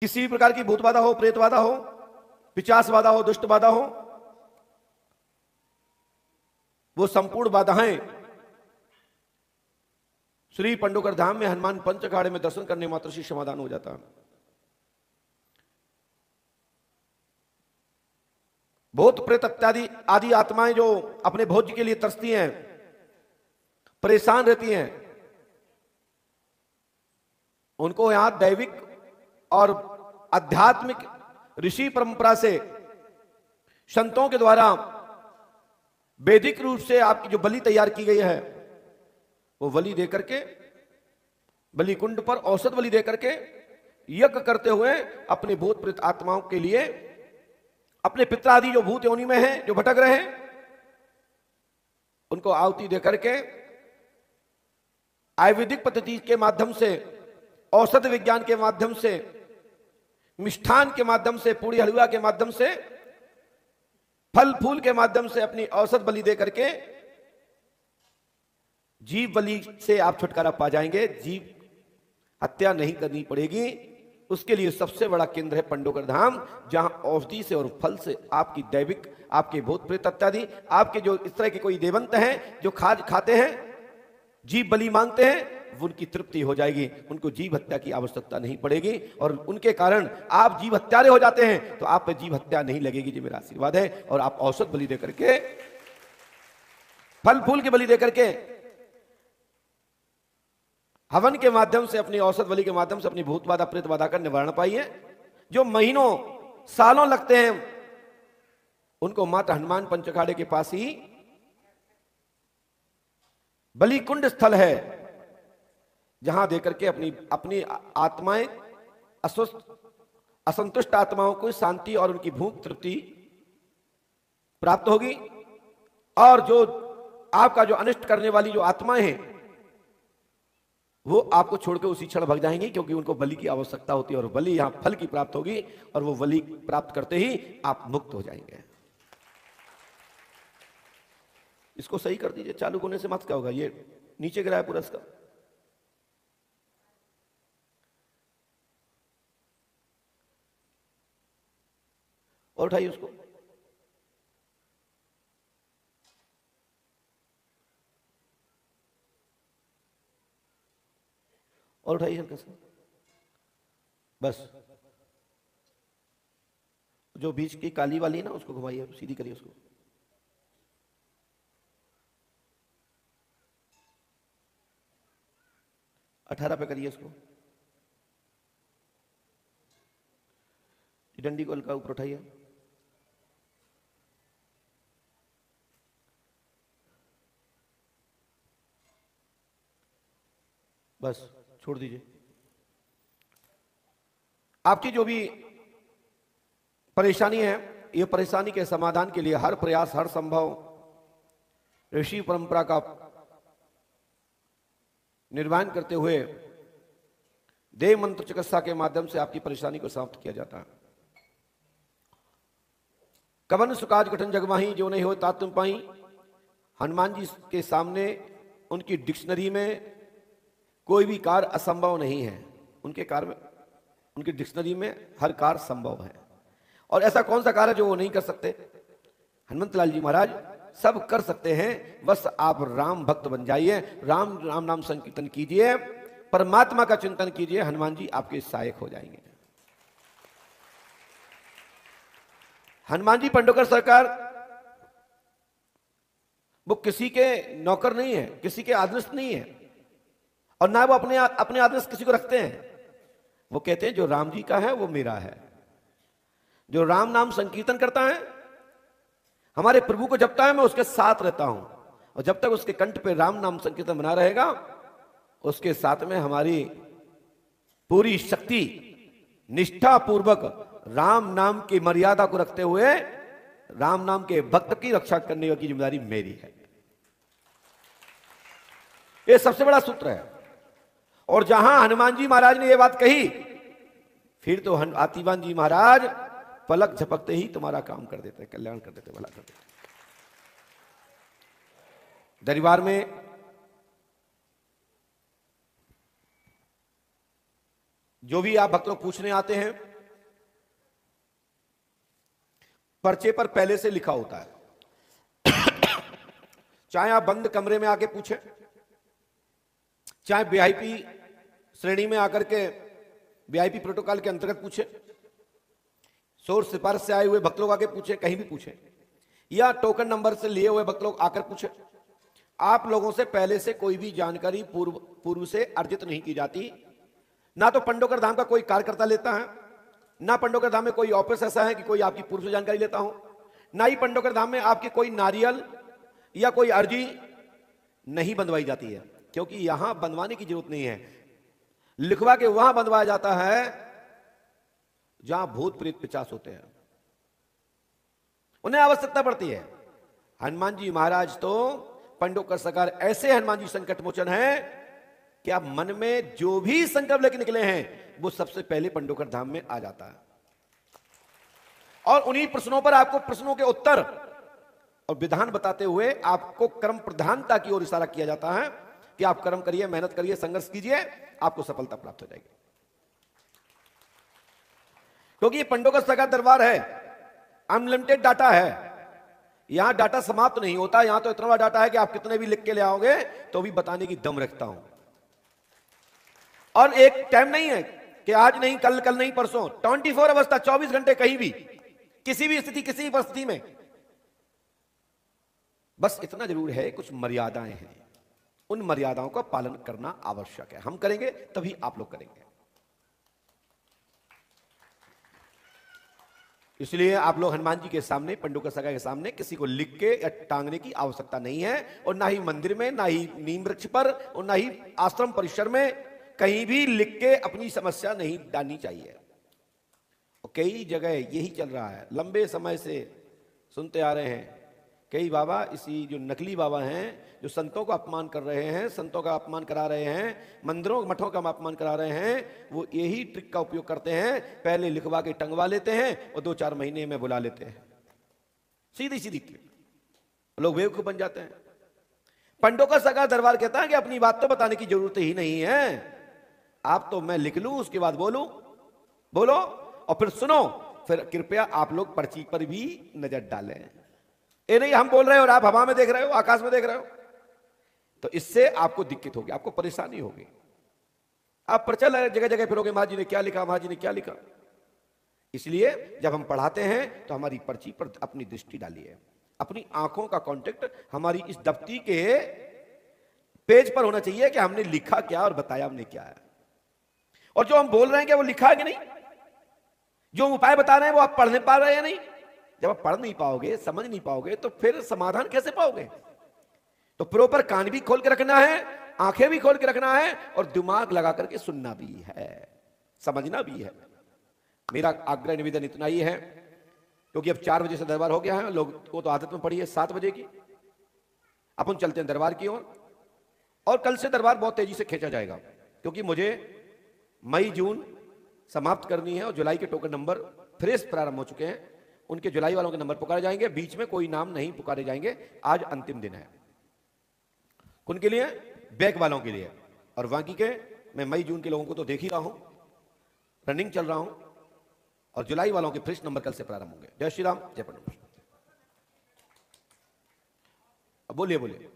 किसी भी प्रकार की भूत बाधा हो, प्रेत बाधा हो, पिशाच बाधा हो, दुष्ट बाधा हो, वो संपूर्ण बाधाएं श्री पंडोकर धाम में हनुमान पंच अखाड़े में दर्शन करने मात्र से समाधान हो जाता है। भूत प्रेत इत्यादि आदि आत्माएं जो अपने भोज्य के लिए तरसती हैं, परेशान रहती हैं, उनको यहां दैविक और आध्यात्मिक ऋषि परंपरा से संतों के द्वारा वैदिक रूप से आपकी जो बलि तैयार की गई है, वो बलि देकर के, बलि कुंड पर औसत बलि देकर के यज्ञ करते हुए अपने भूत प्रेत आत्माओं के लिए, अपने पिता आदि जो भूत योनि में हैं, जो भटक रहे हैं, उनको आहुति देकर के आयुर्वेदिक पद्धति के माध्यम से, औषध विज्ञान के माध्यम से, मिष्ठान के माध्यम से, पूरी हलवा के माध्यम से, फल फूल के माध्यम से अपनी औषध बलि दे करके जीव बलि से आप छुटकारा पा जाएंगे। जीव हत्या नहीं करनी पड़ेगी। उसके लिए सबसे बड़ा केंद्र है पंडोकर धाम, जहां औषधि से और फल से आपकी दैविक, आपके भूत प्रेत इत्यादि, आपके जो इस तरह के कोई देवंत हैं जो खाते हैं, जीव बलि मांगते हैं, उनकी तृप्ति हो जाएगी। उनको जीव हत्या की आवश्यकता नहीं पड़ेगी और उनके कारण आप जीव हत्यारे हो जाते हैं तो आप पे जीव हत्या नहीं लगेगी। जी मेरा आशीर्वाद है। और आप औषध बलि देकर के, फल फूल की बलि देकर के, हवन के माध्यम से, अपनी औषध बलि के माध्यम से अपनी भूत बाधा प्रेत बाधा का निवारण पाइए। जो महीनों सालों लगते हैं उनको मात्र हनुमान पंच अखाड़े के पास ही बलि कुंड स्थल है, जहां देकर के अपनी आत्माएं, अस्वस्थ असंतुष्ट आत्माओं को शांति और उनकी भूख तृप्ति प्राप्त होगी। और जो आपका जो अनिष्ट करने वाली जो आत्माएं हैं वो आपको छोड़कर उसी क्षण भाग जाएंगी, क्योंकि उनको बलि की आवश्यकता होती है और बलि यहां फल की प्राप्त होगी और वो बलि प्राप्त करते ही आप मुक्त हो जाएंगे। इसको सही कर दीजिए, चालू होने से मत क्या होगा, ये नीचे गिरा है पूरा इसका। और उठाइए उसको। और उठाइए हल्का सा, बस। जो बीच की काली वाली है ना, उसको घुमाइए, सीधी करिए उसको। अठारह पे करिए उसको। डंडी को हल्का ऊपर उठाइए। बस छोड़ दीजिए। आपकी जो भी परेशानी है, ये परेशानी के समाधान के लिए हर प्रयास, हर संभव ऋषि परंपरा का निर्माण करते हुए देव मंत्र चिकित्सा के माध्यम से आपकी परेशानी को समाप्त किया जाता है। कवन सुकाज कठिन जगमाही, जो नहीं हो तात तुम पाई। हनुमान जी के सामने उनकी डिक्शनरी में कोई भी कार्य असंभव नहीं है। उनके कार्य में, उनकी डिक्शनरी में हर कार्य संभव है। और ऐसा कौन सा कार्य जो वो नहीं कर सकते? हनुमंत लाल जी महाराज सब कर सकते हैं। बस आप राम भक्त बन जाइए, राम राम नाम संकीर्तन कीजिए, परमात्मा का चिंतन कीजिए, हनुमान जी आपके सहायक हो जाएंगे। हनुमान जी पंडोकर सरकार वो किसी के नौकर नहीं है, किसी के आदर्श नहीं है, और ना वो अपने आदर्श किसी को रखते हैं। वो कहते हैं जो राम जी का है वो मेरा है। जो राम नाम संकीर्तन करता है, हमारे प्रभु को जपता है, मैं उसके साथ रहता हूं। और जब तक उसके कंठ पे राम नाम संकीर्तन बना रहेगा, उसके साथ में हमारी पूरी शक्ति निष्ठा पूर्वक राम नाम की मर्यादा को रखते हुए राम नाम के भक्त की रक्षा करने की जिम्मेदारी मेरी है। यह सबसे बड़ा सूत्र है। और जहां हनुमान जी महाराज ने यह बात कही, फिर तो आतिवान जी महाराज पलक झपकते ही तुम्हारा काम कर देते, कल्याण कर देते, भला कर देते। दरबार में जो भी आप भक्त लोग पूछने आते हैं, पर्चे पर पहले से लिखा होता है। चाहे आप बंद कमरे में आके पूछें, चाहे वीआईपी श्रेणी में आकर के वीआईपी प्रोटोकॉल के अंतर्गत पूछें, सोर्स सिफारिश से आए हुए भक्त लोग आके पूछें, कहीं भी पूछें, या टोकन नंबर से लिए हुए भक्त लोग आकर पूछें, आप लोगों से पहले से कोई भी जानकारी पूर्व से अर्जित नहीं की जाती। ना तो पंडोकर धाम का कोई कार्यकर्ता लेता है, ना पंडोकर धाम में कोई ऑफिस ऐसा है कि कोई आपकी पूर्व से जानकारी लेता हो, ना ही पंडोकर धाम में आपकी कोई नारियल या कोई अर्जी नहीं बंधवाई जाती है, क्योंकि यहां बंधवाने की जरूरत नहीं है। लिखवा के वहां बंधवाया जाता है जहां भूत प्रेत पिशाच होते हैं, उन्हें आवश्यकता पड़ती है। हनुमान जी महाराज तो पंडोकर सरकार ऐसे हनुमान जी संकट मोचन है कि आप मन में जो भी संकल्प लेके निकले हैं वो सबसे पहले पंडोकर धाम में आ जाता है। और उन्हीं प्रश्नों पर आपको प्रश्नों के उत्तर और विधान बताते हुए आपको कर्म प्रधानता की ओर इशारा किया जाता है कि आप कर्म करिए, मेहनत करिए, संघर्ष कीजिए, आपको सफलता प्राप्त हो जाएगी। क्योंकि ये पंडोकर सरकार दरबार है, अनलिमिटेड डाटा है, यहां डाटा समाप्त नहीं होता। यहां तो इतना बड़ा डाटा है कि आप कितने भी लिख के ले आओगे तो भी बताने की दम रखता हूं। और एक टाइम नहीं है कि आज नहीं कल, कल नहीं परसों, 24 अवस्था, 24 घंटे, कहीं भी, किसी भी स्थिति, किसी भी परिस्थिति में। बस इतना जरूर है, कुछ मर्यादाएं हैं, उन मर्यादाओं का पालन करना आवश्यक है। हम करेंगे तभी आप लोग करेंगे। इसलिए आप लोग हनुमान जी के सामने, पंडोकर सरकार के सामने किसी को लिख के या टांगने की आवश्यकता नहीं है, और ना ही मंदिर में, ना ही नीम वृक्ष पर, और ना ही आश्रम परिसर में कहीं भी लिख के अपनी समस्या नहीं डालनी चाहिए। और कई जगह यही चल रहा है, लंबे समय से सुनते आ रहे हैं। कई बाबा, इसी जो नकली बाबा हैं, जो संतों का अपमान कर रहे हैं, संतों का अपमान करा रहे हैं, मंदिरों मठों का अपमान करा रहे हैं, वो यही ट्रिक का उपयोग करते हैं। पहले लिखवा के टंगवा लेते हैं और 2-4 महीने में बुला लेते हैं। सीधी सीधी ट्रिक, लोग बेवकूफ बन जाते हैं। पंडोकर सरकार दरबार कहता है कि अपनी बात तो बताने की जरूरत ही नहीं है, आप तो मैं लिख लूं, उसके बाद बोलो और फिर सुनो। फिर कृपया आप लोग पर्ची पर भी नजर डालें। ये नहीं हम बोल रहे हो और आप हवा में देख रहे हो, आकाश में देख रहे हो, तो इससे आपको दिक्कत होगी, आपको परेशानी होगी। आप पर्चा जगह जगह फिरोगे, महाराज जी ने क्या लिखा, महाराज जी ने क्या लिखा। इसलिए जब हम पढ़ाते हैं तो हमारी पर्ची पर अपनी दृष्टि डालिए, अपनी आंखों का कांटेक्ट हमारी इस दफ्ती के पेज पर होना चाहिए कि हमने लिखा क्या और बताया हमने क्या है। और जो हम बोल रहे हैं क्या वो लिखा है कि नहीं, जो हम उपाय बता रहे हैं वो आप पढ़ने पा रहे हैं या नहीं। जब आप पढ़ नहीं पाओगे, समझ नहीं पाओगे, तो फिर समाधान कैसे पाओगे। तो प्रॉपर कान भी खोल के रखना है, आंखें भी खोल के रखना है, और दिमाग लगा करके सुनना भी है, समझना भी है। मेरा आग्रह निवेदन इतना ही है, क्योंकि अब 4 बजे से दरबार हो गया है, लोग को तो आदत में पड़ी है 7 बजे की। अपन चलते हैं दरबार की ओर, और कल से दरबार बहुत तेजी से खींचा जाएगा, क्योंकि मुझे मई जून समाप्त करनी है, और जुलाई के टोकन नंबर फ्रेश प्रारंभ हो चुके हैं, उनके जुलाई वालों के नंबर पुकारे जाएंगे, बीच में कोई नाम नहीं पुकारे जाएंगे। आज अंतिम दिन है उनके लिए, बैक वालों के लिए, और बाकी के मैं मई जून के लोगों को तो देख ही रहा हूं, रनिंग चल रहा हूं, और जुलाई वालों के फ्रेश नंबर कल से प्रारंभ होंगे। जय श्री राम, जय पंडित। बोलिए बोलिए।